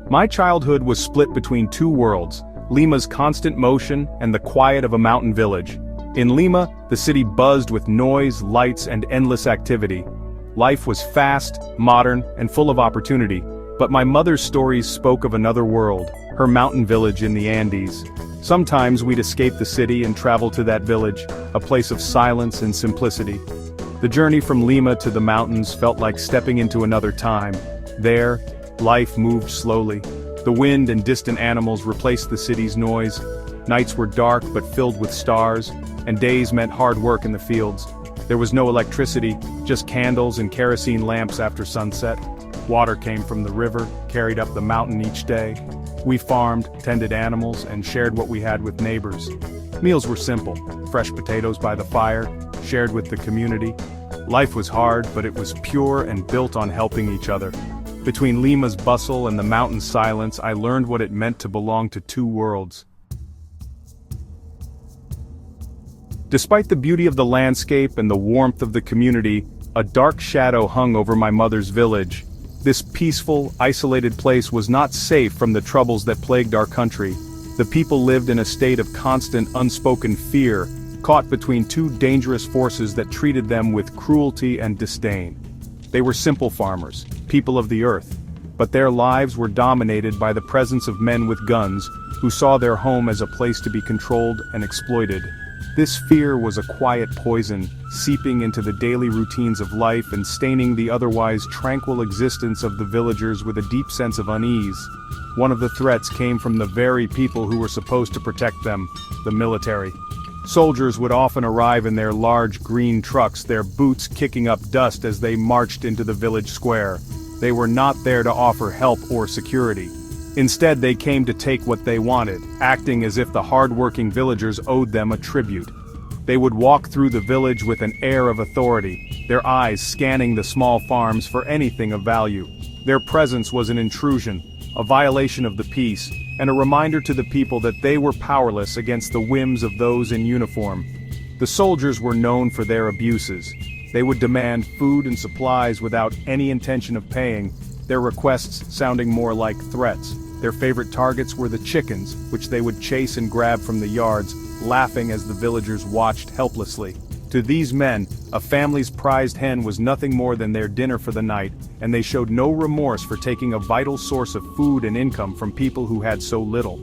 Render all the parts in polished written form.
My childhood was split between two worlds, Lima's constant motion and the quiet of a mountain village. In Lima, the city buzzed with noise, lights, and endless activity. Life was fast, modern, and full of opportunity, but my mother's stories spoke of another world, her mountain village in the Andes. Sometimes we'd escape the city and travel to that village, a place of silence and simplicity. The journey from Lima to the mountains felt like stepping into another time. There, life moved slowly. The wind and distant animals replaced the city's noise. Nights were dark but filled with stars, and days meant hard work in the fields. There was no electricity, just candles and kerosene lamps after sunset. Water came from the river, carried up the mountain each day. We farmed, tended animals, and shared what we had with neighbors. Meals were simple, fresh potatoes by the fire, shared with the community. Life was hard, but it was pure and built on helping each other. Between Lima's bustle and the mountain silence, I learned what it meant to belong to two worlds. Despite the beauty of the landscape and the warmth of the community, a dark shadow hung over my mother's village. This peaceful, isolated place was not safe from the troubles that plagued our country. The people lived in a state of constant, unspoken fear, caught between two dangerous forces that treated them with cruelty and disdain. They were simple farmers, people of the earth, but their lives were dominated by the presence of men with guns, who saw their home as a place to be controlled and exploited. This fear was a quiet poison, seeping into the daily routines of life and staining the otherwise tranquil existence of the villagers with a deep sense of unease. One of the threats came from the very people who were supposed to protect them, the military. Soldiers would often arrive in their large green trucks, their boots kicking up dust as they marched into the village square. They were not there to offer help or security. Instead, they came to take what they wanted, acting as if the hard-working villagers owed them a tribute. They would walk through the village with an air of authority, their eyes scanning the small farms for anything of value. Their presence was an intrusion, a violation of the peace, and a reminder to the people that they were powerless against the whims of those in uniform. The soldiers were known for their abuses. They would demand food and supplies without any intention of paying, their requests sounding more like threats. Their favorite targets were the chickens, which they would chase and grab from the yards, laughing as the villagers watched helplessly. To these men, a family's prized hen was nothing more than their dinner for the night, and they showed no remorse for taking a vital source of food and income from people who had so little.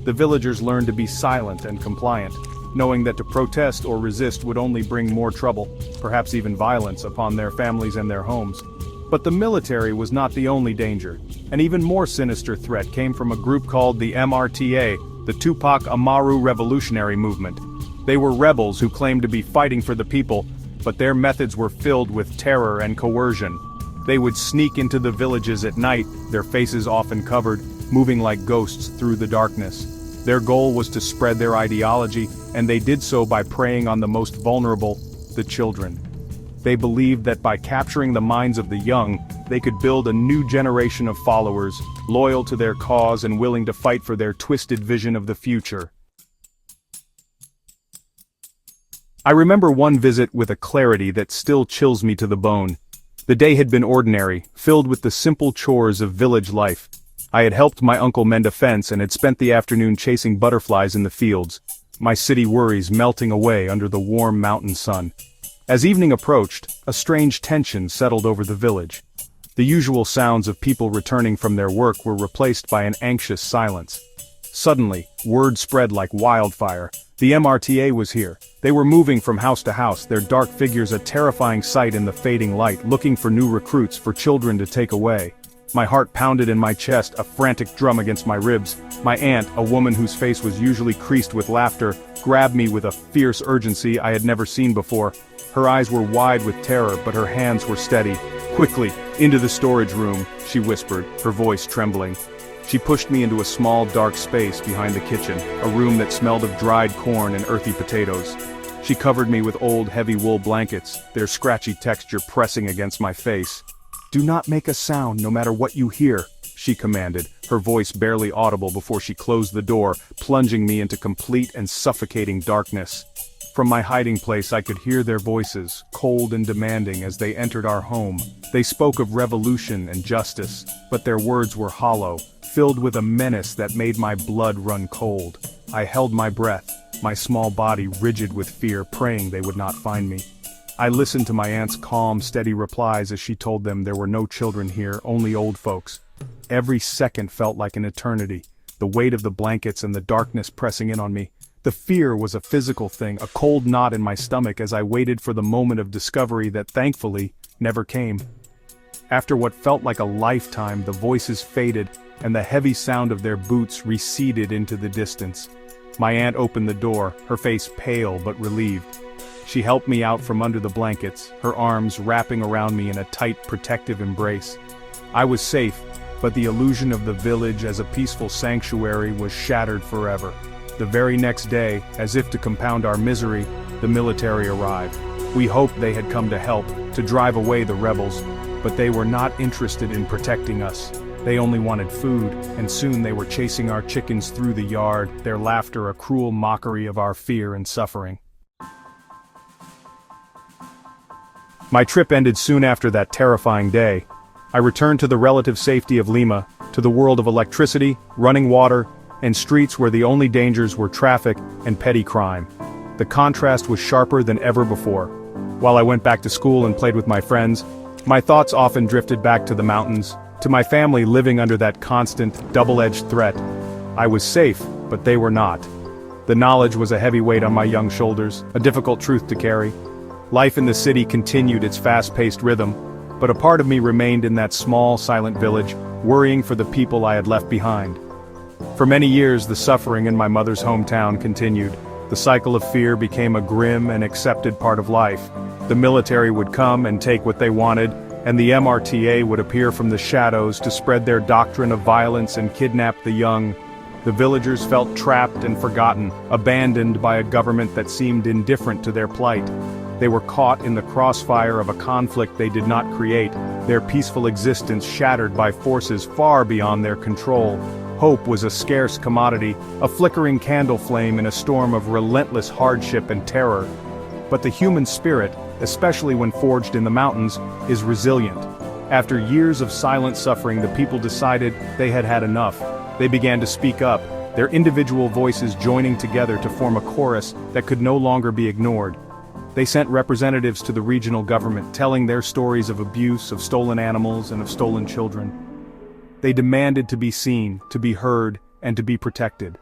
The villagers learned to be silent and compliant, knowing that to protest or resist would only bring more trouble, perhaps even violence, upon their families and their homes. But the military was not the only danger. An even more sinister threat came from a group called the MRTA, the Tupac Amaru Revolutionary Movement. They were rebels who claimed to be fighting for the people, but their methods were filled with terror and coercion. They would sneak into the villages at night, their faces often covered, moving like ghosts through the darkness. Their goal was to spread their ideology, and they did so by preying on the most vulnerable, the children. They believed that by capturing the minds of the young, they could build a new generation of followers, loyal to their cause and willing to fight for their twisted vision of the future. I remember one visit with a clarity that still chills me to the bone. The day had been ordinary, filled with the simple chores of village life. I had helped my uncle mend a fence and had spent the afternoon chasing butterflies in the fields, my city worries melting away under the warm mountain sun. As evening approached, a strange tension settled over the village. The usual sounds of people returning from their work were replaced by an anxious silence. Suddenly, word spread like wildfire. The MRTA was here. They were moving from house to house, their dark figures a terrifying sight in the fading light, looking for new recruits for children to take away. My heart pounded in my chest, a frantic drum against my ribs. My aunt, a woman whose face was usually creased with laughter, grabbed me with a fierce urgency I had never seen before. Her eyes were wide with terror, but her hands were steady. "Quickly, into the storage room," she whispered, her voice trembling. She pushed me into a small dark space behind the kitchen, a room that smelled of dried corn and earthy potatoes. She covered me with old heavy wool blankets, their scratchy texture pressing against my face. "Do not make a sound no matter what you hear," she commanded, her voice barely audible before she closed the door, plunging me into complete and suffocating darkness. From my hiding place I could hear their voices, cold and demanding as they entered our home. They spoke of revolution and justice, but their words were hollow, filled with a menace that made my blood run cold. I held my breath, my small body rigid with fear, praying they would not find me. I listened to my aunt's calm, steady replies as she told them there were no children here, only old folks. Every second felt like an eternity, the weight of the blankets and the darkness pressing in on me. The fear was a physical thing, a cold knot in my stomach as I waited for the moment of discovery that thankfully never came. After what felt like a lifetime, the voices faded, and the heavy sound of their boots receded into the distance. My aunt opened the door, her face pale but relieved. She helped me out from under the blankets, her arms wrapping around me in a tight, protective embrace. I was safe, but the illusion of the village as a peaceful sanctuary was shattered forever. The very next day, as if to compound our misery, the military arrived. We hoped they had come to help, to drive away the rebels, but they were not interested in protecting us. They only wanted food, and soon they were chasing our chickens through the yard, their laughter a cruel mockery of our fear and suffering. My trip ended soon after that terrifying day. I returned to the relative safety of Lima, to the world of electricity, running water, and streets where the only dangers were traffic and petty crime. The contrast was sharper than ever before. While I went back to school and played with my friends, my thoughts often drifted back to the mountains, to my family living under that constant, double-edged threat. I was safe, but they were not. The knowledge was a heavy weight on my young shoulders, a difficult truth to carry. Life in the city continued its fast-paced rhythm, but a part of me remained in that small, silent village, worrying for the people I had left behind. For many years, the suffering in my mother's hometown continued. The cycle of fear became a grim and accepted part of life. The military would come and take what they wanted, and the MRTA would appear from the shadows to spread their doctrine of violence and kidnap the young. The villagers felt trapped and forgotten, abandoned by a government that seemed indifferent to their plight. They were caught in the crossfire of a conflict they did not create, their peaceful existence shattered by forces far beyond their control. Hope was a scarce commodity, a flickering candle flame in a storm of relentless hardship and terror. But the human spirit, especially when forged in the mountains, is resilient. After years of silent suffering, the people decided they had had enough. They began to speak up, their individual voices joining together to form a chorus that could no longer be ignored. They sent representatives to the regional government, telling their stories of abuse, of stolen animals, and of stolen children. They demanded to be seen, to be heard, and to be protected.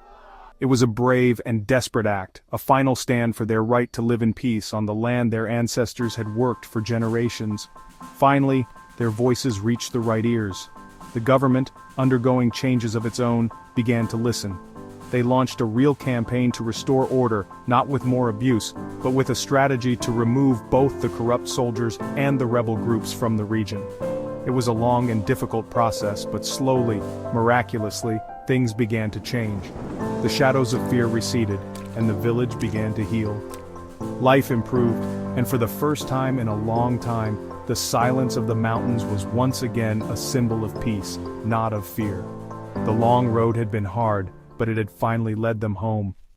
It was a brave and desperate act, a final stand for their right to live in peace on the land their ancestors had worked for generations. Finally, their voices reached the right ears. The government, undergoing changes of its own, began to listen. They launched a real campaign to restore order, not with more abuse, but with a strategy to remove both the corrupt soldiers and the rebel groups from the region. It was a long and difficult process, but slowly, miraculously, things began to change. The shadows of fear receded, and the village began to heal. Life improved, and for the first time in a long time, the silence of the mountains was once again a symbol of peace, not of fear. The long road had been hard, but it had finally led them home.